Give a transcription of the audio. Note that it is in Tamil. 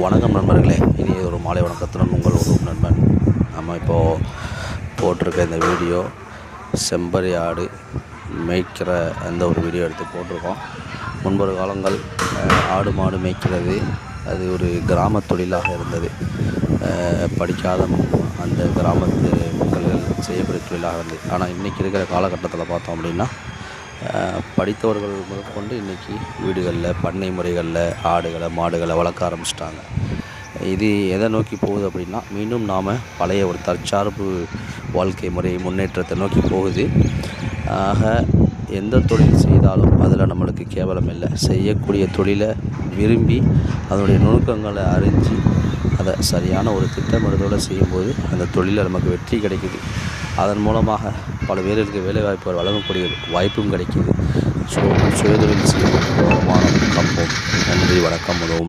வணக்கம் நண்பர்களே, இனி ஒரு மாலை வணக்கத்துடன் உங்கள் ஒரு நண்பன். நம்ம இப்போது போட்டிருக்க இந்த வீடியோ செம்பறி ஆடு மேய்க்கிற அந்த ஒரு வீடியோ எடுத்து போட்டிருக்கோம். முன்பொரு காலங்கள் ஆடு மாடு மேய்க்கிறது அது ஒரு கிராம தொழிலாக இருந்தது. படிக்காத அந்த கிராமத்து மக்கள்கள் செய்யக்கூடிய தொழிலாக இருந்தது. ஆனால் இன்றைக்கி இருக்கிற காலகட்டத்தில் பார்த்தோம் அப்படின்னா படித்தவர்கள் முதற்கொண்டு இன்றைக்கி வீடுகளில் பண்ணை முறைகளில் ஆடுகளை மாடுகளை வளர்க்க ஆரம்பிச்சிட்டாங்க. இது எதை நோக்கி போகுது அப்படின்னா, மீண்டும் நாம் பழைய ஒரு தற்சார்பு வாழ்க்கை முறை முன்னேற்றத்தை நோக்கி போகுது. ஆக எந்த தொழில் செய்தாலும் அதில் நம்மளுக்கு கேவலம் இல்லை. செய்யக்கூடிய தொழிலை விரும்பி அதனுடைய நுணுக்கங்களை அறிஞ்சு அதை சரியான ஒரு திட்டமிடுதலோடு செய்யும்போது அந்த தொழிலில் நமக்கு வெற்றி கிடைக்குது. அதன் மூலமாக பல பேருக்கு வேலைவாய்ப்புகள் வழங்கக்கூடிய வாய்ப்பும் கிடைக்கிது. சுயதொழில் செய்யும் வருமானம் காப்போம். நன்றி, வணக்கம். உதவும்.